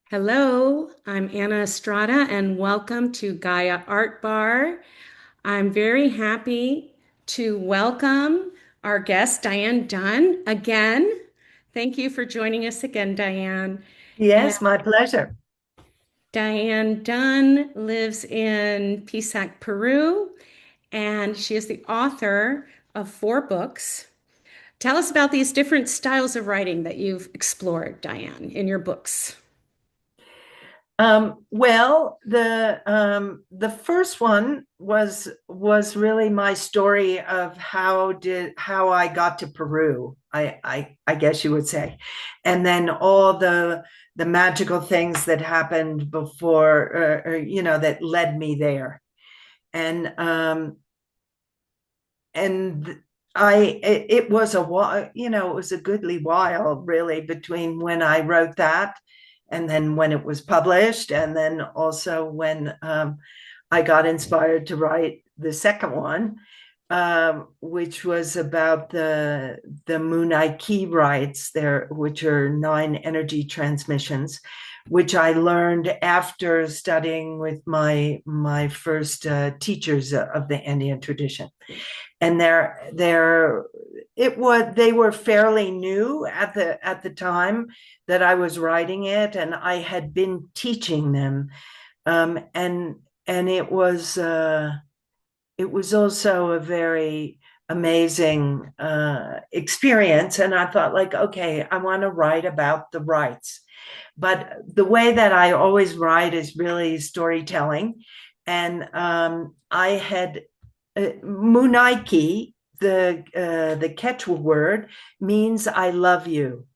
Hello, I'm Anna Estrada, and welcome to Gaia Art Bar. I'm very happy to welcome our guest, Diane Dunn, again. Thank you for joining us again, Diane. And Yes, my pleasure. Diane Dunn lives in Pisac, Peru, and she is the author of 4 books. Tell us about these different styles of writing that you've explored, Diane, in your books. The first one was really my story of how I got to Peru. I guess you would say, and then all the magical things that happened before, that led me there, and um, and it was a while, it was a goodly while really between when I wrote that and then when it was published, and then also when I got inspired to write the second one, which was about the Munaiki rites there, which are 9 energy transmissions, which I learned after studying with my first teachers of the Andean tradition. And they were fairly new at the time that I was writing it, and I had been teaching them, and it was also a very amazing experience. And I thought, like, okay, I want to write about the rights, but the way that I always write is really storytelling. And I had Munaiki, the Quechua word, means I love you.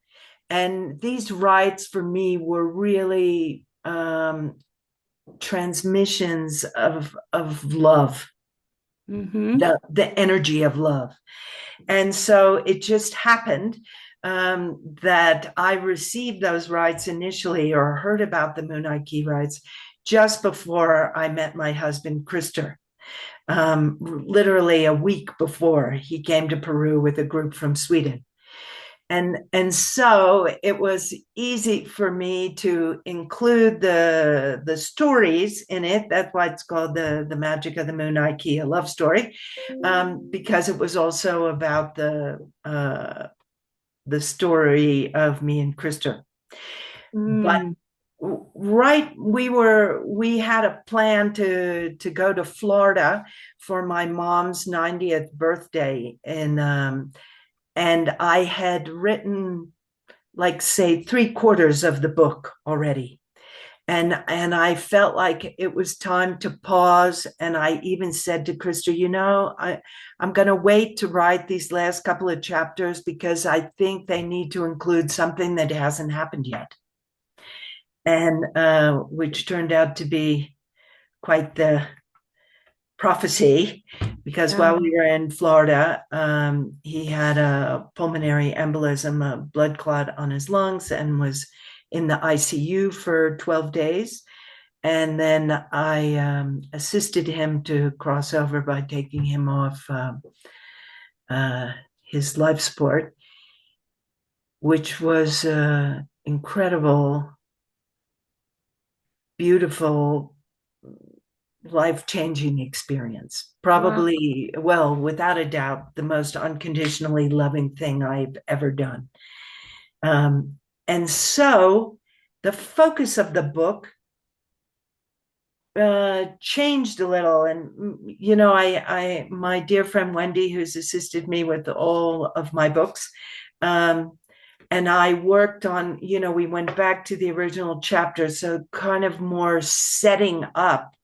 And these rites for me were really transmissions of love, Mm-hmm. the energy of love. And so it just happened that I received those rites initially, or heard about the Munaiki rites, just before I met my husband, Christer, literally a week before he came to Peru with a group from Sweden. And so it was easy for me to include the stories in it. That's why it's called the Magic of the Moon Nike, a love story, because it was also about the story of me and Krister. But Mm. right, we had a plan to go to Florida for my mom's 90th birthday, and I had written, like, say, 3/4 of the book already. And I felt like it was time to pause. And I even said to Krista, I'm going to wait to write these last couple of chapters because I think they need to include something that hasn't happened yet. And which turned out to be quite the prophecy, because while Yeah. we were in Florida, he had a pulmonary embolism, a blood clot on his lungs, and was in the ICU for 12 days. And then I assisted him to cross over by taking him off uh, his life support, which was incredible, beautiful, life-changing experience. Wow. Probably, well, without a doubt, the most unconditionally loving thing I've ever done. Um, and so the focus of the book changed a little. And my dear friend Wendy, who's assisted me with all of my books, um, and I worked on, we went back to the original chapter, so kind of more setting up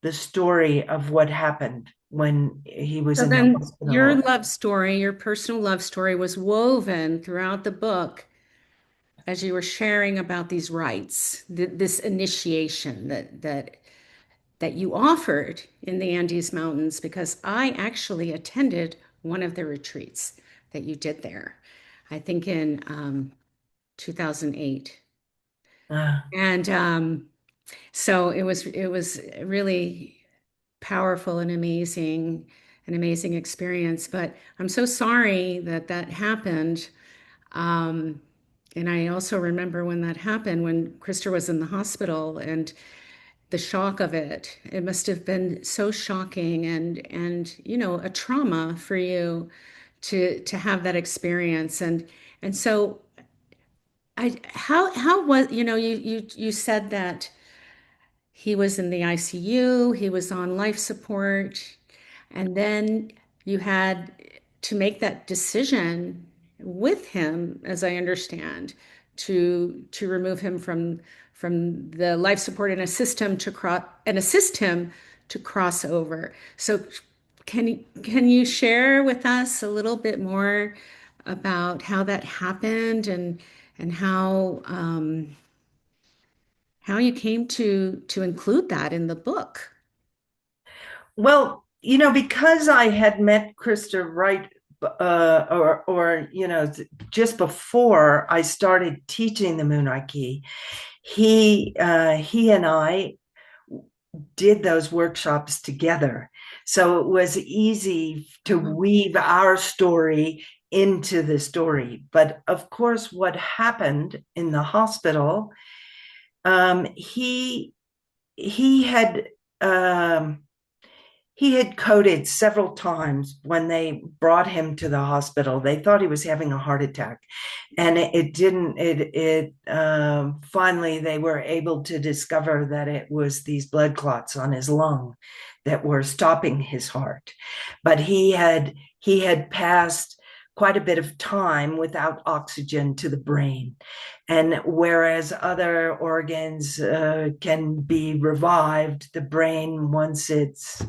the story of what happened when he was So in the then your hospital. love story, your personal love story was woven throughout the book as you were sharing about these rites, this initiation that you offered in the Andes Mountains, because I actually attended one of the retreats that you did there, I think in 2008. Uh, And so it was really powerful and amazing, an amazing experience. But I'm so sorry that that happened. Um, And I also remember when that happened, when Krista was in the hospital and the shock of it. It must have been so shocking and a trauma for you to have that experience. And so how was, you said that he was in the ICU, he was on life support, and then you had to make that decision with him, as I understand, to remove him from the life support and assist him to cross over. So can you share with us a little bit more about how that happened and how you came to include that in the book? Well, because I had met Krista right or just before I started teaching the Moonarchy, he and I did those workshops together. So it was easy to weave our story into the story. But of course, what happened in the hospital, he he had um, he had coded several times when they brought him to the hospital. They thought he was having a heart attack, and it didn't. It finally they were able to discover that it was these blood clots on his lung that were stopping his heart. But he had passed quite a bit of time without oxygen to the brain. And whereas other organs can be revived, the brain, once it's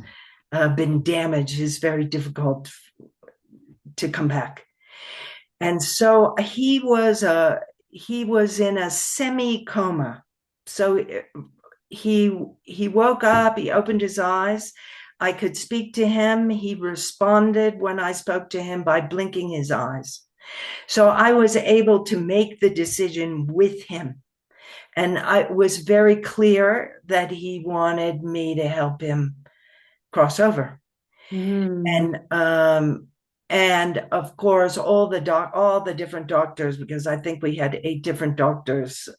been damaged, is very difficult to come back. And so he was in a semi coma. So he woke up, he opened his eyes. I could speak to him. He responded when I spoke to him by blinking his eyes. So I was able to make the decision with him. And I was very clear that he wanted me to help him cross over. Mm. And of course all the different doctors, because I think we had 8 different doctors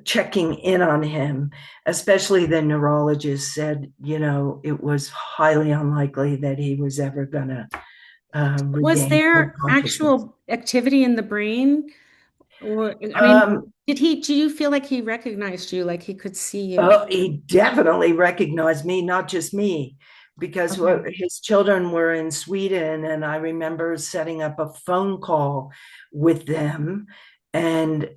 checking in on him, especially the neurologist, said it was highly unlikely that he was ever going to Was regain full there consciousness. actual activity in the brain? Or, I mean, um, do you feel like he recognized you, like he could see you? Oh, he definitely recognized me, not just me, because Okay. his children were in Sweden, and I remember setting up a phone call with them, and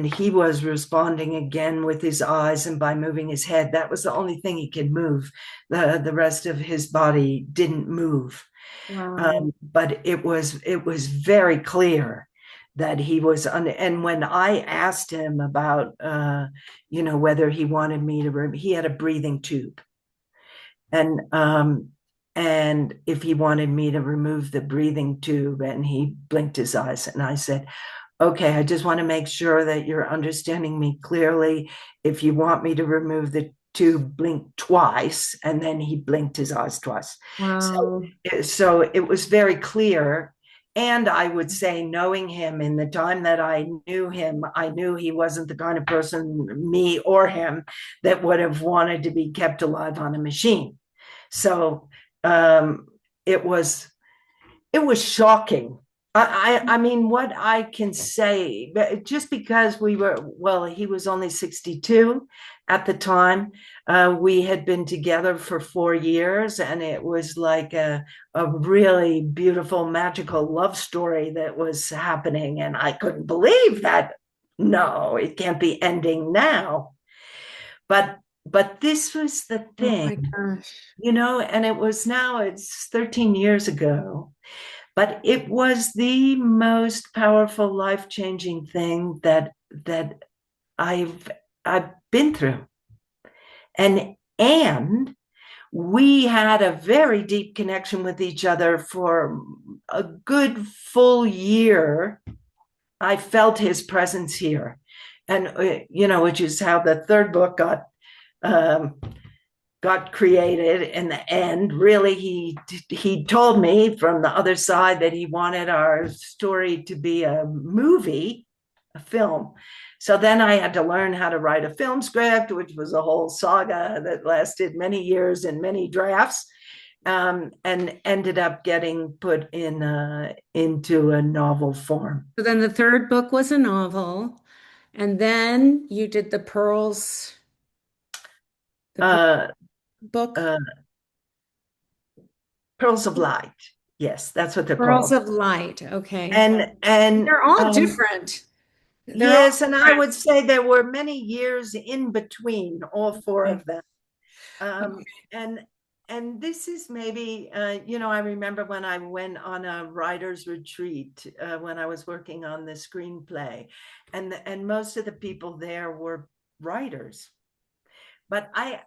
he was responding again with his eyes and by moving his head. That was the only thing he could move. The rest of his body didn't move. Wow. But it was very clear that he was and when I asked him about whether he wanted me to he had a breathing tube, and if he wanted me to remove the breathing tube, and he blinked his eyes, and I said, okay, I just want to make sure that you're understanding me clearly. If you want me to remove the tube, blink twice. And then he blinked his eyes twice. Wow. So it was very clear. And I would say, knowing him in the time that I knew him, I knew he wasn't the kind of person, me or him, that would have wanted to be kept alive on a machine. So it was shocking. I mean, what I can say, just because he was only 62 at the time. We had been together for 4 years, and it was like a really beautiful, magical love story that was happening. And I couldn't believe that. No, it can't be ending now. But this was the Oh thing, my gosh. and it's 13 years ago. But it was the most powerful, life-changing thing that I've I've been through. And we had a very deep connection with each other for a good full year. I felt his presence here. And which is how the third book um, got created in the end. Really, he told me from the other side that he wanted our story to be a movie, a film. So then I had to learn how to write a film script, which was a whole saga that lasted many years and many drafts, and ended up getting put in into a novel form. So then the third book was a novel, and then you did the Pearl Uh, book, uh, Pearls of Light. Yes, that's what they're Pearls called. of Light. Okay. And They're all different. They're all yes, and I different. would say there were many years in between all four Okay. of them. Um, and and this is maybe I remember when I went on a writer's retreat when I was working on the screenplay, and most of the people there were writers. But I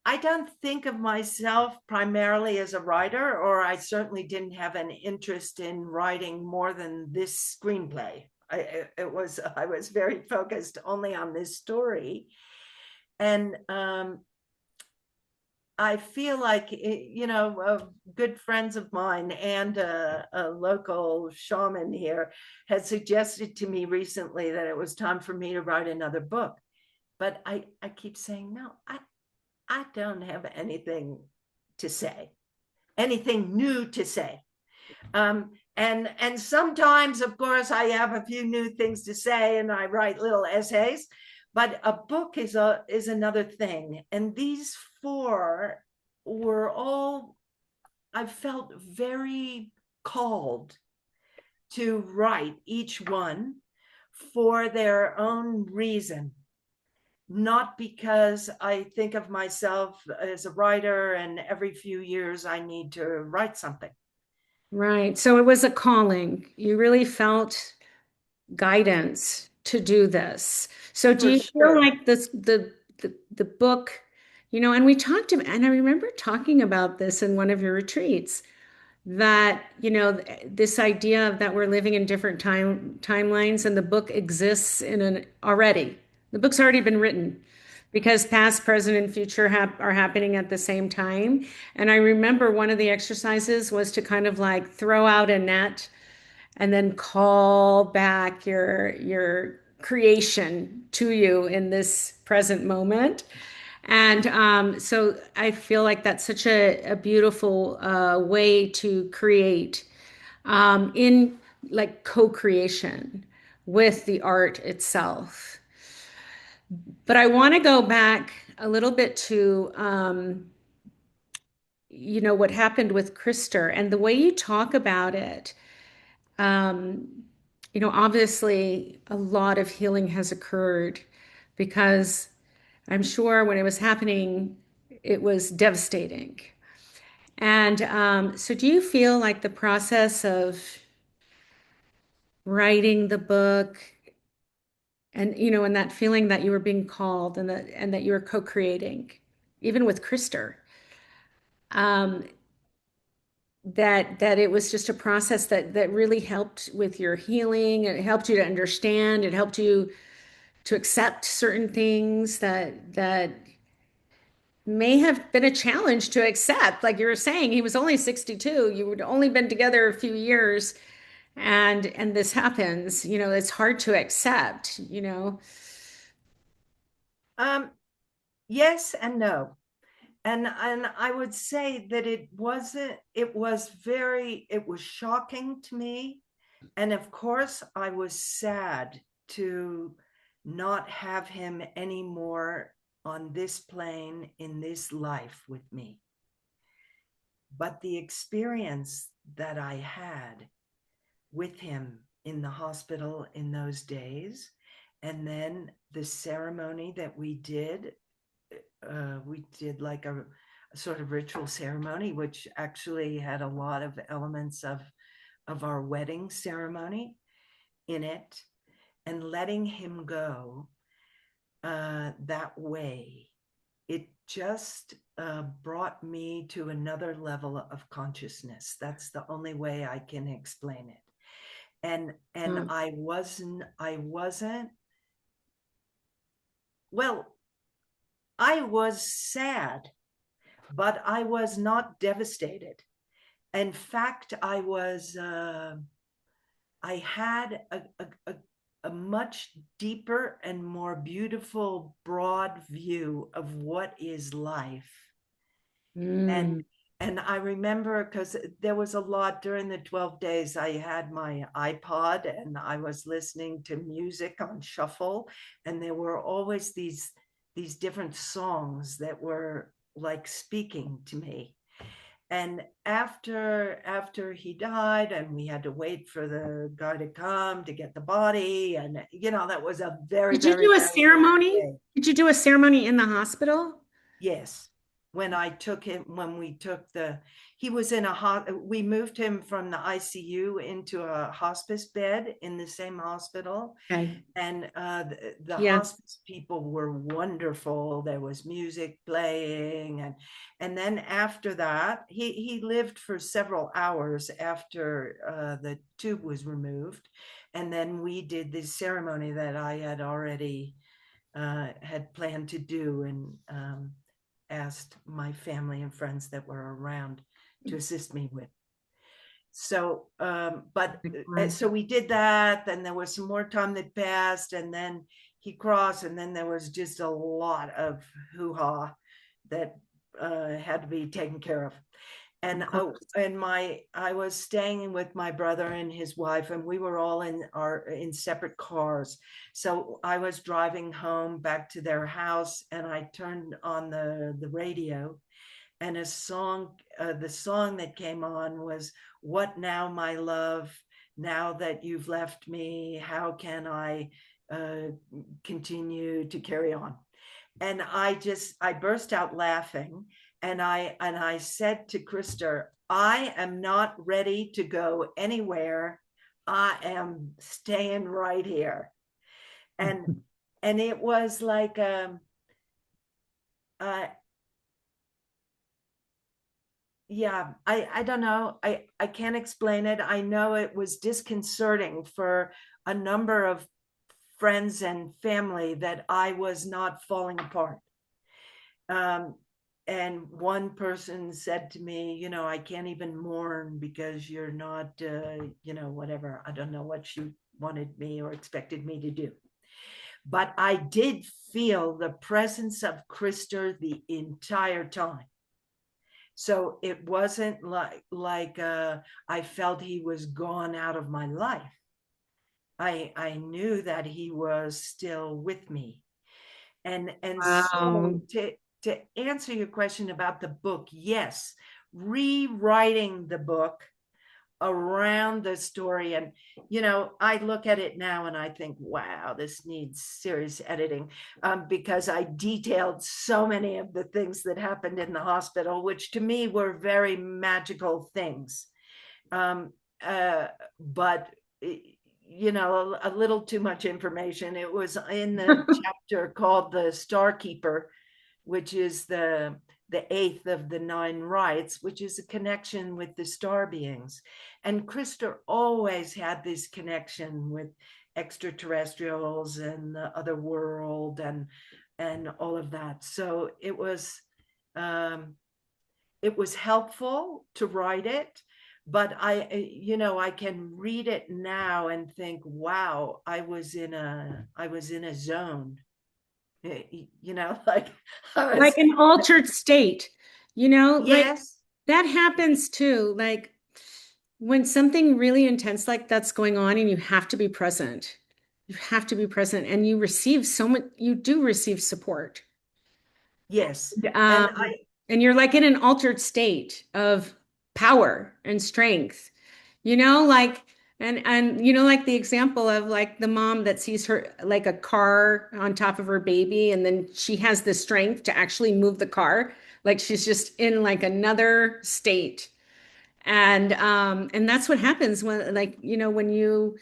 I don't think of myself primarily as a writer, or I certainly didn't have an interest in writing more than this screenplay. I was very focused only on this story, and I feel like good friends of mine and a local shaman here had suggested to me recently that it was time for me to write another book. But I keep saying no. I don't have anything to say, anything new to say. And sometimes, of course, I have a few new things to say, and I write little essays. But a book is another thing. And these four were all, I felt very called to write each one for their own reason, not because I think of myself as a writer and every few years I need to write something. Right. So it was a calling. You really felt guidance to do this. So do For you feel sure. like the book, and we talked about, and I remember talking about this in one of your retreats, that, this idea of that we're living in different timelines and the book exists in an already. The book's already been written because past, present, and future are happening at the same time. And I remember one of the exercises was to kind of like throw out a net and then call back your creation to you in this present moment. And so I feel like that's such a beautiful way to create in like co-creation with the art itself. But I want to go back a little bit to what happened with Krister and the way you talk about it. Um, obviously, a lot of healing has occurred because I'm sure when it was happening, it was devastating. And so, do you feel like the process of writing the book and that feeling that you were being called and that you were co-creating, even with Krister, um, that it was just a process that really helped with your healing. It helped you to understand. It helped you to accept certain things that may have been a challenge to accept. Like you were saying, he was only 62. You had only been together a few years, and this happens. It's hard to accept. Um, yes and no. And I would say that it was shocking to me. And of course, I was sad to not have him anymore on this plane in this life with me. But the experience that I had with him in the hospital in those days, and then the ceremony that we did like a sort of ritual ceremony, which actually had a lot of elements of our wedding ceremony in it, and letting him go that way, it just brought me to another level of consciousness. That's the only way I can explain it. And Mm. I wasn't well, I was sad, but I was not devastated. In fact, I had a much deeper and more beautiful, broad view of what is life. And Mm. and I remember because there was a lot during the 12 days. I had my iPod and I was listening to music on shuffle, and there were always these different songs that were like speaking to me. And after he died, and we had to wait for the guy to come to get the body, and that was a very, Did you very, do a very hard ceremony? day. Did you do a ceremony in the hospital? Yes. When we took he was in we moved him from the ICU into a hospice bed in the same hospital. Okay. And the Yes. hospice people were wonderful. There was music playing. And then after that, he lived for several hours after the tube was removed. And then we did this ceremony that I had already had planned to do, and asked my family and friends that were around to assist me with. So, so we did that. Then there was some more time that passed, and then he crossed, and then there was just a lot of hoo ha that had to be taken care of. Of And course. I was staying with my brother and his wife, and we were all in separate cars. So I was driving home back to their house, and I turned on the radio, and the song that came on was "What Now, My Love? Now that you've left me, how can I continue to carry on?" And I burst out laughing, and I said to Krister, "I am not ready to go anywhere. I am staying right here." And it was like uh yeah, I don't know. I can't explain it. I know it was disconcerting for a number of friends and family that I was not falling apart. Um, and one person said to me, "I can't even mourn because you're not, whatever. I don't know what she wanted me or expected me to do." But I did feel the presence of Krister the entire time. So it wasn't like I felt he was gone out of my life. I knew that he was still with me. And so Wow. to answer your question about the book, yes, rewriting the book around the story. And I look at it now and I think, wow, this needs serious editing, because I detailed so many of the things that happened in the hospital, which to me were very magical things. um, but a little too much information. It was in the chapter called "The Star Keeper," which is the eighth of the nine rites, which is a connection with the star beings. And Krister always had this connection with extraterrestrials and the other world, and all of that. So it was helpful to write it, but I can read it now and think, wow, I was in a zone. Like I Like was. an altered state, like Yes. that happens too. Like when something really intense like that's going on and you have to be present, you have to be present and you receive so much, you do receive support. Yes. And Um, and you're like in an altered state of power and strength, like, and like the example of like the mom that sees her like a car on top of her baby, and then she has the strength to actually move the car, like she's just in like another state. And that's what happens when like, when you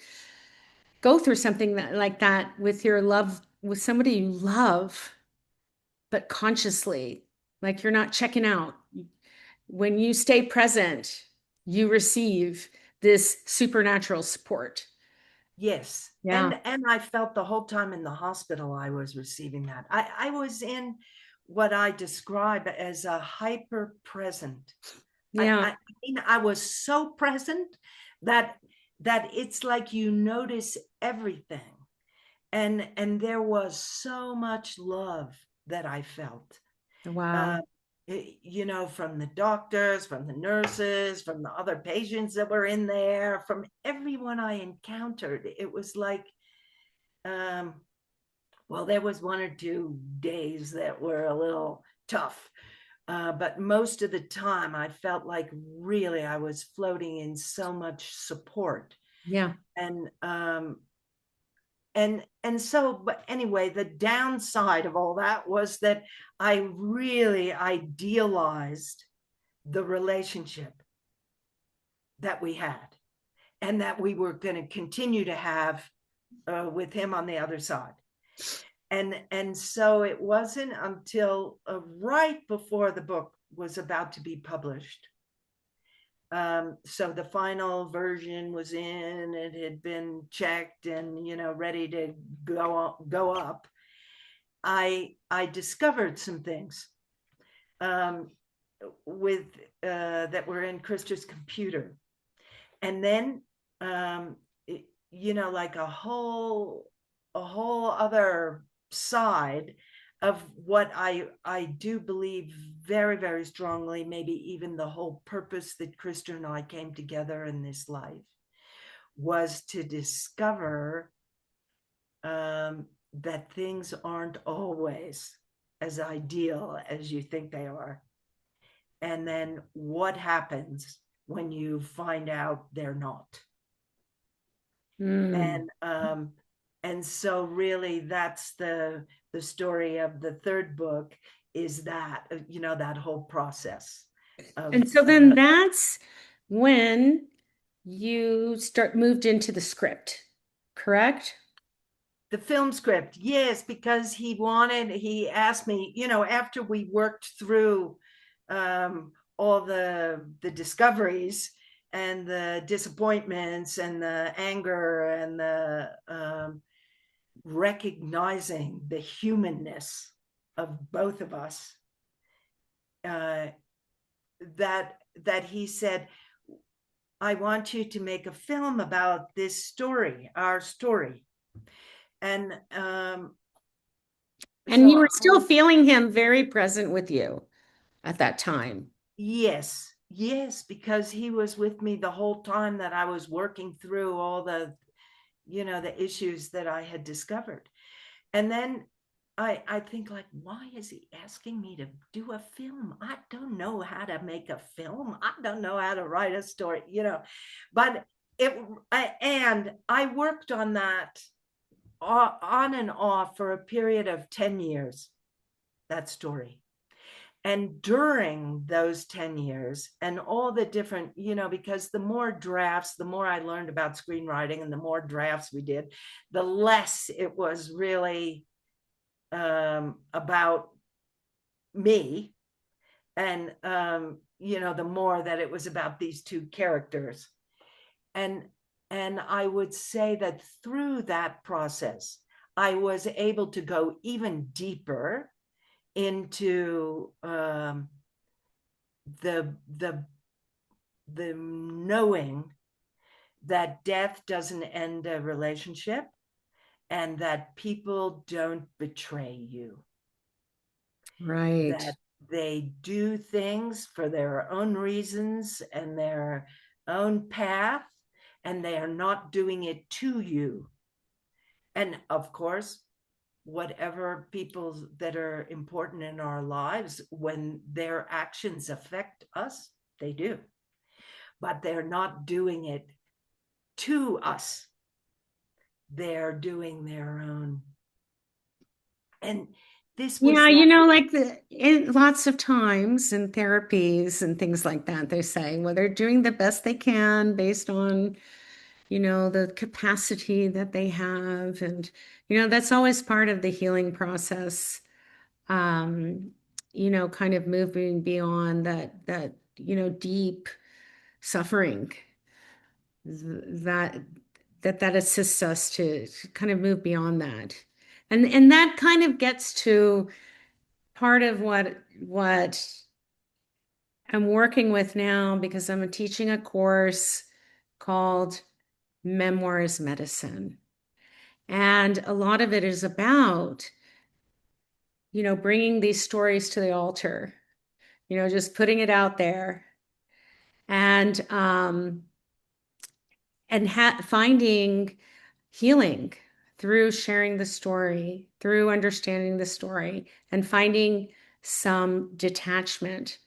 go through something like that with your love, with somebody you love, but consciously, like you're not checking out. When you stay present, you receive this supernatural support. yes, Yeah. and I felt the whole time in the hospital I was receiving that. I was in what I describe as a hyper present. Yeah. I mean, I was so present that it's like you notice everything, and there was so much love that I felt. Uh, Wow. from the doctors, from the nurses, from the other patients that were in there, from everyone I encountered. It was like, um, well, there was 1 or 2 days that were a little tough. But most of the time, I felt like really I was floating in so much support. Yeah. And so, but anyway, the downside of all that was that I really idealized the relationship that we had and that we were going to continue to have with him on the other side. And so it wasn't until right before the book was about to be published. So the final version was in, it had been checked and, ready to go up. I discovered some things um, with that were in Krista's computer, and then like a whole other side of what I do believe very, very strongly, maybe even the whole purpose that Krista and I came together in this life was to discover that things aren't always as ideal as you think they are. And then what happens when you find out they're not. Mm. And so really that's the story of the third book, is that that whole process of And so then that's when you start moved into the script, correct? the film script. Yes, because he asked me, after we worked through all the discoveries and the disappointments and the anger and the recognizing the humanness of both of us, uh, that he said, I want you to make a film about this story, our story. And And so you were I still was, feeling him very present with you at that time. yes, yes, because he was with me the whole time that I was working through all the issues that I had discovered. And then I think, like, why is he asking me to do a film? I don't know how to make a film. I don't know how to write a story. But and I worked on that on and off for a period of 10 years, that story. And during those 10 years and all the different, because the more drafts, the more I learned about screenwriting, and the more drafts we did, the less it was really about me, and the more that it was about these two characters. And and I would say that through that process I was able to go even deeper into the the the knowing that death doesn't end a relationship, and that people don't betray you, Right. that they do things for their own reasons and their own path, and they are not doing it to you. And of course, whatever people that are important in our lives, when their actions affect us, they do, but they're not doing it to us. They're doing their own. And this was Yeah, that. like lots of times in therapies and things like that, they're saying, well, they're doing the best they can based on, the capacity that they have. And, that's always part of the healing process. Um, kind of moving beyond deep suffering that that assists us to kind of move beyond that. And that kind of gets to part of what I'm working with now, because I'm teaching a course called Memoirs Medicine. And a lot of it is about, bringing these stories to the altar, just putting it out there and finding healing through sharing the story, through understanding the story, and finding some detachment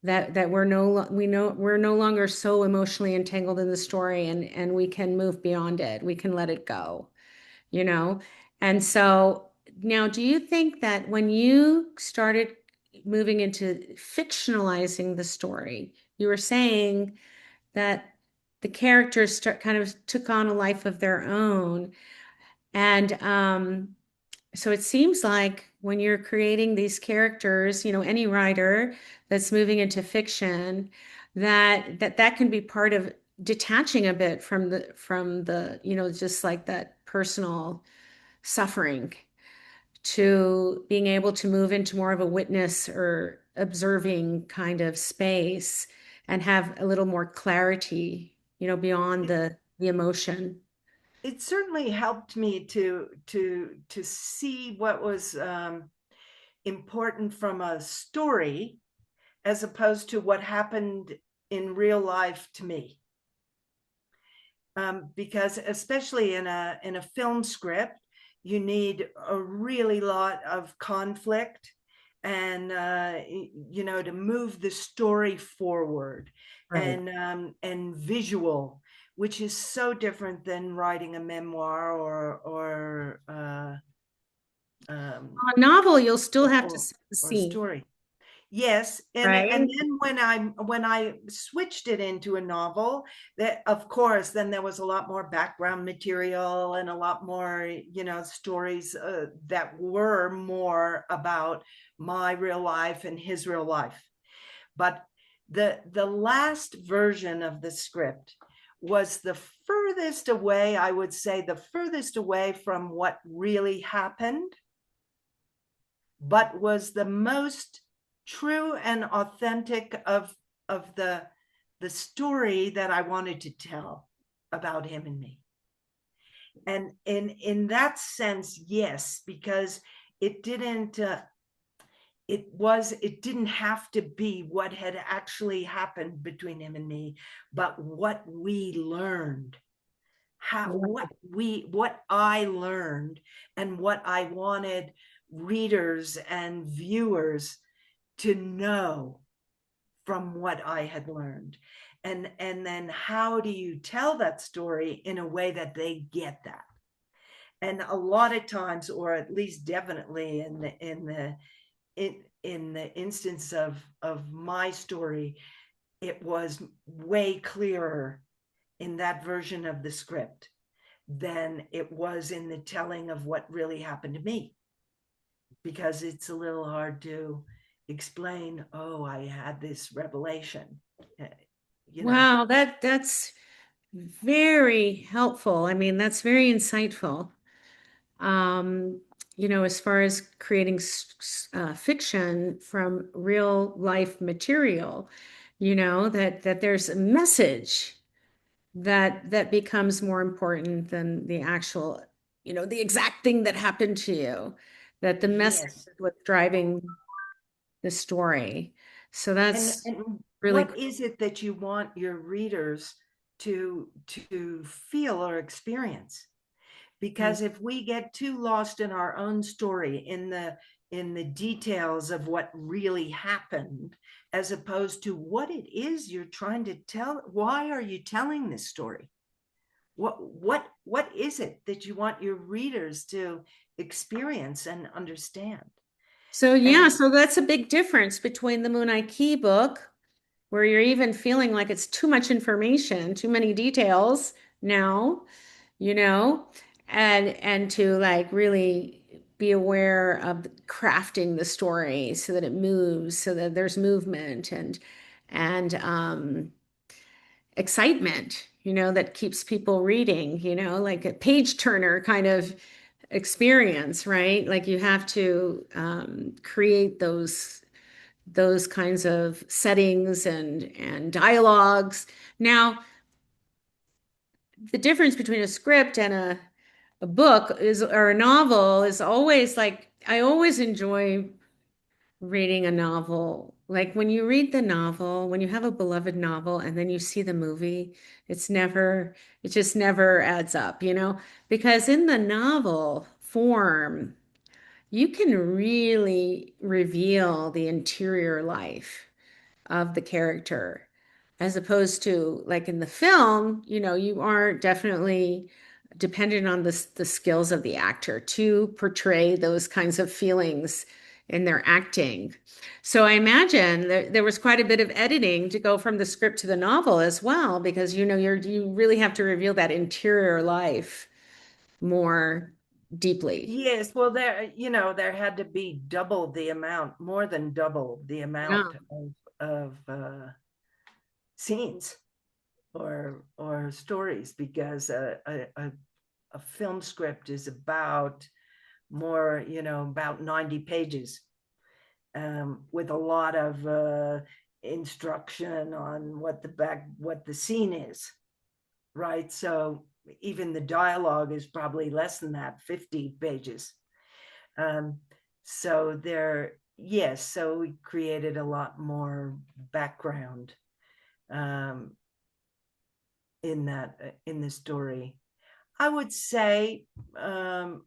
that we're no longer so emotionally entangled in the story, and we can move beyond it. We can let it go, you know? And so now, do you think that when you started moving into fictionalizing the story, you were saying that the characters kind of took on a life of their own? And so it seems like when you're creating these characters, any writer that's moving into fiction, that can be part of detaching a bit from the just like that personal suffering, to being able to move into more of a witness or observing kind of space and have a little more clarity, beyond It, the emotion. it certainly helped me to see what was important from a story as opposed to what happened in real life to me. Because especially in a film script, you need a really lot of conflict and to move the story forward, Right. and visual, which is so different than writing a memoir A novel, you'll still have to or, set the or a scene, story. Yes, and right? then when I switched it into a novel, that of course then there was a lot more background material and a lot more stories that were more about my real life and his real life. But the last version of the script was the furthest away, I would say, the furthest away from what really happened, but was the most true and authentic of the story that I wanted to tell about him and me. And in that sense, yes, because it didn't it didn't have to be what had actually happened between him and me, but what we learned, how what I learned, and what I wanted readers and viewers to know from what I had learned. And then how do you tell that story in a way that they get that? And a lot of times, or at least definitely in the instance of my story, it was way clearer in that version of the script than it was in the telling of what really happened to me, because it's a little hard to explain, oh, I had this revelation. Uh, you know Wow, that's very helpful. I mean, that's very insightful. Um, as far as creating fiction from real life material, that there's a message that becomes more important than the actual, the exact thing that happened to you, that the message yes. is what's driving the story. So that's And really what is it that you want your readers to feel or experience? cool. Because if we get too lost in our own story, in the details of what really happened, as opposed to what it is you're trying to tell, why are you telling this story? What is it that you want your readers to experience and understand? So yeah, And so that's a big difference between the Moon Key book, where you're even feeling like it's too much information, too many details now, you know, and to like really be aware of crafting the story so that it moves, so that there's movement and excitement, that keeps people reading, like a page turner kind of experience, right? Like you have to create those kinds of settings and dialogues. Now, the difference between a script and a book is or a novel is always like I always enjoy reading a novel. Like when you read the novel, when you have a beloved novel and then you see the movie, it just never adds up, you know? Because in the novel form, you can really reveal the interior life of the character, as opposed to like in the film, you know, you are definitely dependent on the skills of the actor to portray those kinds of feelings in their acting. So I imagine there was quite a bit of editing to go from the script to the novel as well, because you know you really have to reveal that interior life more deeply. Yes, well, there had to be double the amount, more than double the Yeah. amount of scenes or stories, because a film script is about more, about 90 pages, with a lot of instruction on what the scene is, right? So even the dialogue is probably less than that, 50 pages. Um, so yes, so we created a lot more background, um, in the story. I would say, um,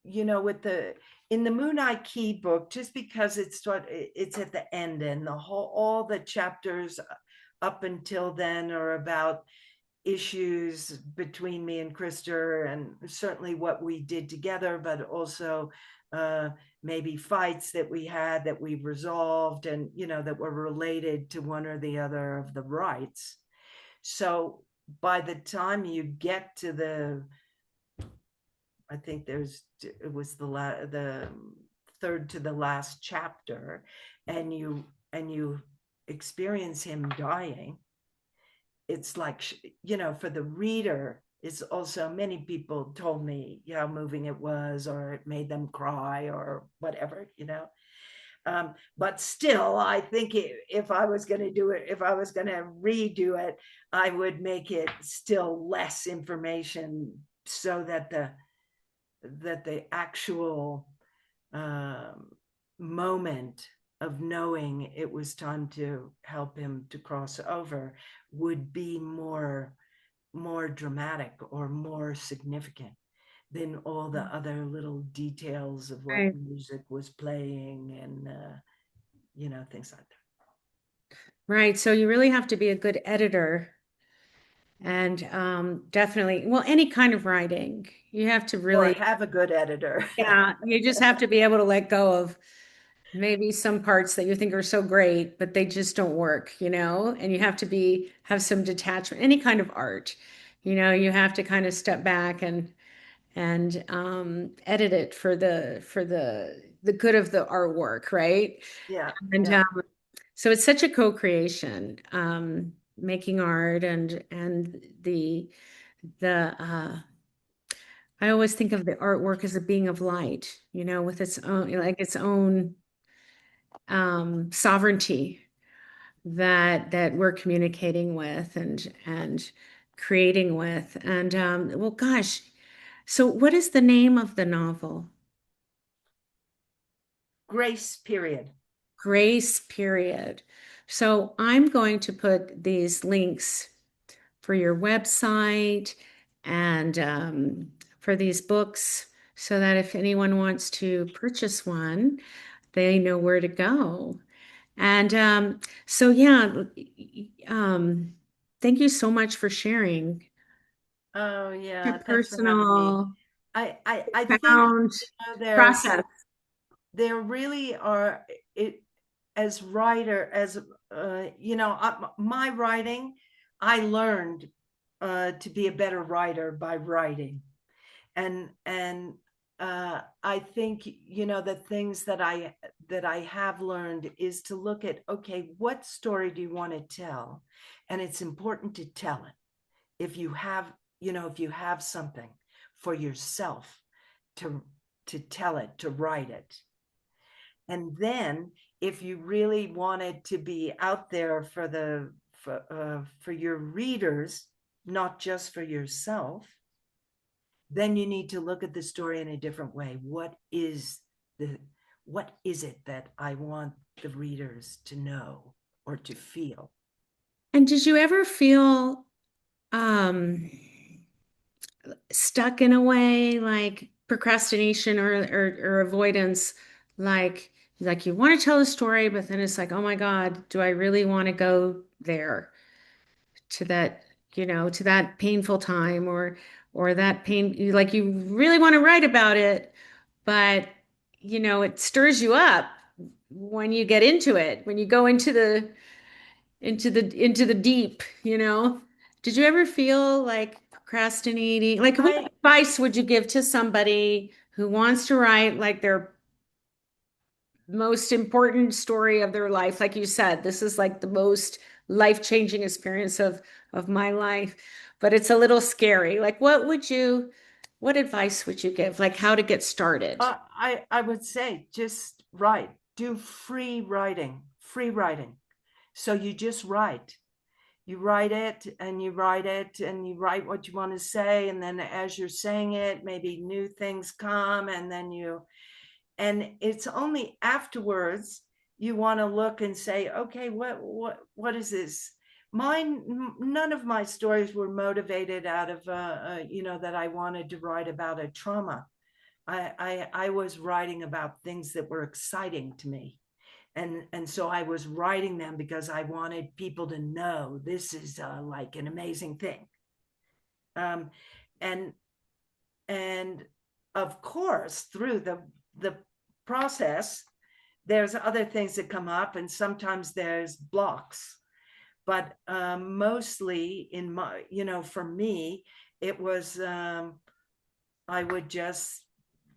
with the in the Moon Eye Key book, just because it's at the end, and the whole all the chapters up until then are about issues between me and Krister, and certainly what we did together, but also uh, maybe fights that we had that we resolved, and that were related to one or the other of the rights. So by the time you get to I think it was the third to the last chapter, and you experience him dying. It's like, for the reader, it's also, many people told me how moving it was, or it made them cry, or whatever. But still, I think if I was going to do it, if I was going to redo it, I would make it still less information, so that the actual um, moment of knowing it was time to help him to cross over would be more dramatic or more significant than all the other little details of what Right. music was playing, and things like that. Right. So you really have to be a good editor and definitely, well, any kind of writing, you have to Or really, have a good editor. yeah, you just have to be able to let go of maybe some parts that you think are so great, but they just don't work, you know, and you have to have some detachment, any kind of art, you know, you have to kind of step back and edit it for the good of the artwork, right? Yeah, And yeah. so it's such a co-creation, making art and the I always think of the artwork as a being of light, you know, with its own like its own sovereignty that we're communicating with and creating with. And well, gosh, so what is the name of the novel? Grace period. Grace Period. So I'm going to put these links for your website and for these books so that if anyone wants to purchase one, they know where to go. And so, yeah, um, thank you so much for sharing Oh your yeah, thanks for having me. personal, I think, profound there's process. there really are, it as writer, as my writing, I learned to be a better writer by writing. And I think, the things that I have learned is to look at, okay, what story do you want to tell? And it's important to tell it if you have something. for yourself to tell it, to write it. And then if you really wanted to be out there for for your readers, not just for yourself, then you need to look at the story in a different way. The what is it that I want the readers to know or to feel? And did you ever feel um stuck in a way, like procrastination or avoidance, like like you want to tell a story, but then it's like, oh my God, do I really want to go there to that, to that painful time or that pain, like you really want to write about it, but it stirs you up when you get into it, when you go into the deep, Did you ever feel like procrastinating? Like what I advice would you give to somebody who wants to write like their most important story of their life? Like you said, this is like the most life-changing experience of my life, but it's a little scary. Like what advice would you give? Like how to get started? I would say just write. Do free writing. So you just write. You write it and you write it and you write what you want to say. And then as you're saying it, maybe new things come and then and it's only afterwards you want to look and say, okay, what is this? None of my stories were motivated out of, that I wanted to write about a trauma. I was writing about things that were exciting to me, and so I was writing them because I wanted people to know this is like an amazing thing. Um, and and of course, through the process, there's other things that come up, and sometimes there's blocks. But mostly in my, for me, it was I would just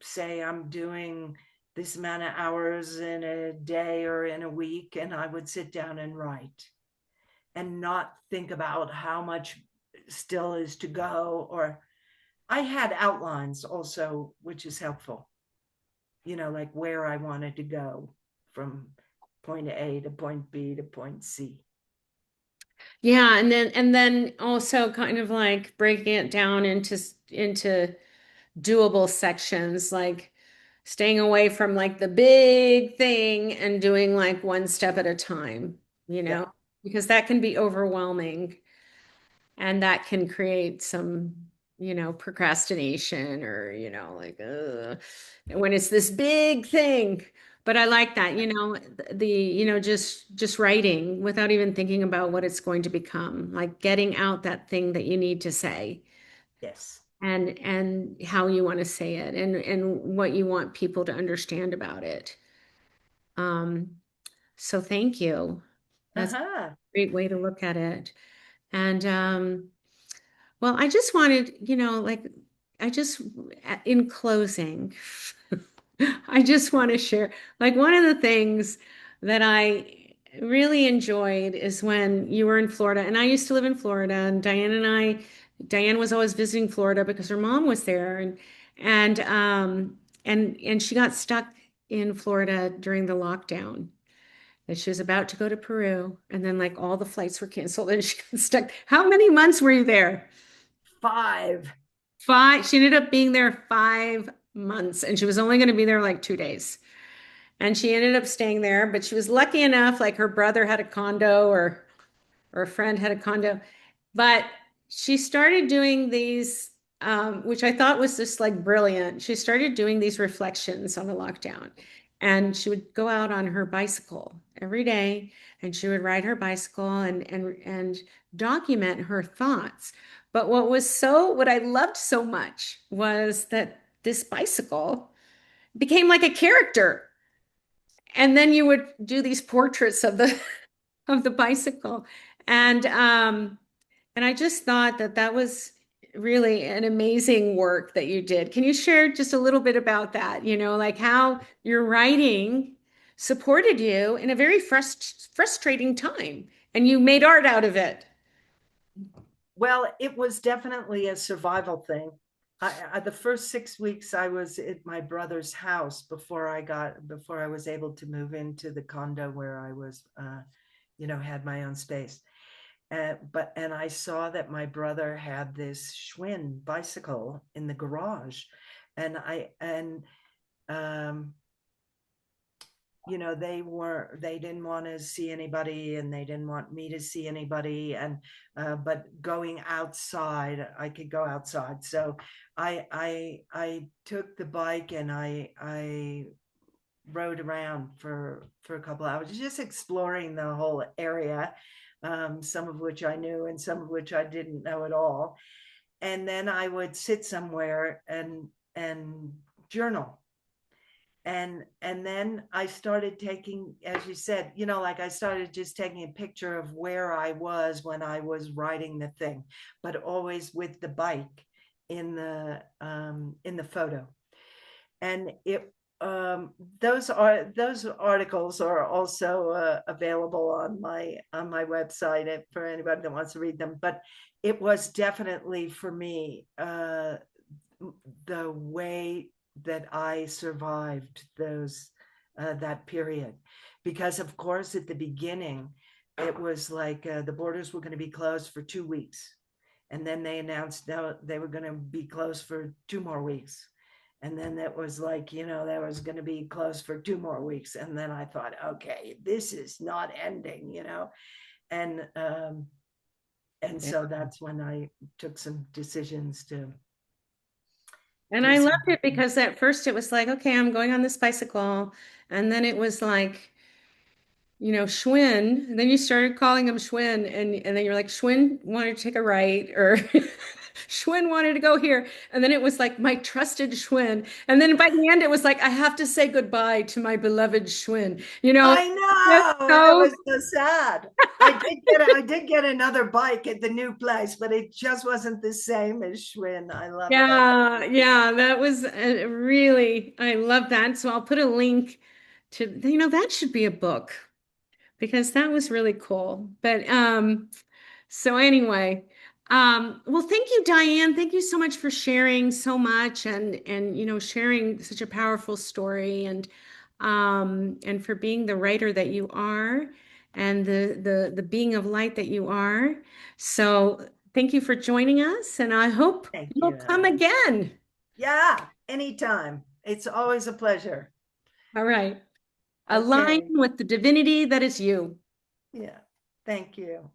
say I'm doing this amount of hours in a day or in a week, and I would sit down and write and not think about how much still is to go. Or I had outlines also, which is helpful, like where I wanted to go from point A to point B to point C. Yeah, and then also kind of like breaking it down into doable sections, like staying away from like the big thing and doing like one step at a time, Yeah. because that can be overwhelming and that can create some, procrastination or, like when it's this big thing. But I like that, just writing without even thinking about what it's going to become, like getting out that thing that you need to say Yes. and how you want to say it and what you want people to understand about it. Um, so thank you. That's a Uh-huh. great way to look at it. And well, I just wanted, like I just in closing, I just want to share like one of the things that I really enjoyed is when you were in Florida and I used to live in Florida and Diane was always visiting Florida because her mom was there and she got stuck in Florida during the lockdown. That she was about to go to Peru and then like all the flights were canceled and she got stuck. How many months were you there? 5. Five. She ended up being there 5 months and she was only going to be there like 2 days. And she ended up staying there, but she was lucky enough, like her brother had a condo or a friend had a condo. But she started doing these, which I thought was just like brilliant. She started doing these reflections on the lockdown. And she would go out on her bicycle every day and she would ride her bicycle and document her thoughts. But what I loved so much was that this bicycle became like a character. And then you would do these portraits of the of the bicycle. And and I just thought that that was really an amazing work that you did. Can you share just a little bit about that? Like how your writing supported you in a very frustrating time and you made art out of it. Well, it was definitely a survival thing. The first 6 weeks I was at my brother's house before I was able to move into the condo where I was, had my own space. And I saw that my brother had this Schwinn bicycle in the garage, and um, they didn't want to see anybody, and they didn't want me to see anybody, and but going outside, I could go outside. So I took the bike, and I rode around for a couple hours, just exploring the whole area, some of which I knew and some of which I didn't know at all. And then I would sit somewhere and journal. And then I started taking, as you said, like I started just taking a picture of where I was when I was riding the thing, but always with the bike in the photo. And it those articles are also available on my website for anybody that wants to read them. But it was definitely for me the way that I survived that period, because of course at the beginning it was like the borders were going to be closed for 2 weeks, and then they announced that they were going to be closed for 2 more weeks, and then that was like, that was going to be closed for 2 more weeks, and then I thought, okay, this is not ending, and and Yeah. so that's when I took some decisions to And do I loved something. it because at first it was like, okay, I'm going on this bicycle. And then it was like, Schwinn. And then you started calling him Schwinn. And then you're like, Schwinn wanted to take a right, or Schwinn wanted to go here. And then it was like, my trusted Schwinn. And then by the end, it was like, I have to say goodbye to my beloved Schwinn. I Just know, and it so, was so sad. I did get another bike at the new place, but it just wasn't the same as Schwinn. I loved that. yeah, yeah, that was really, I love that. So I'll put a link to, that should be a book because that was really cool. But so anyway, well, thank you, Diane. Thank you so much for sharing so much and sharing such a powerful story and for being the writer that you are and the being of light that you are. So thank you for joining us, and I hope Thank you'll you, come Ellen. again. Yeah, anytime. It's always a pleasure. All right. Align Okay. with the divinity that is you. Yeah. Thank you.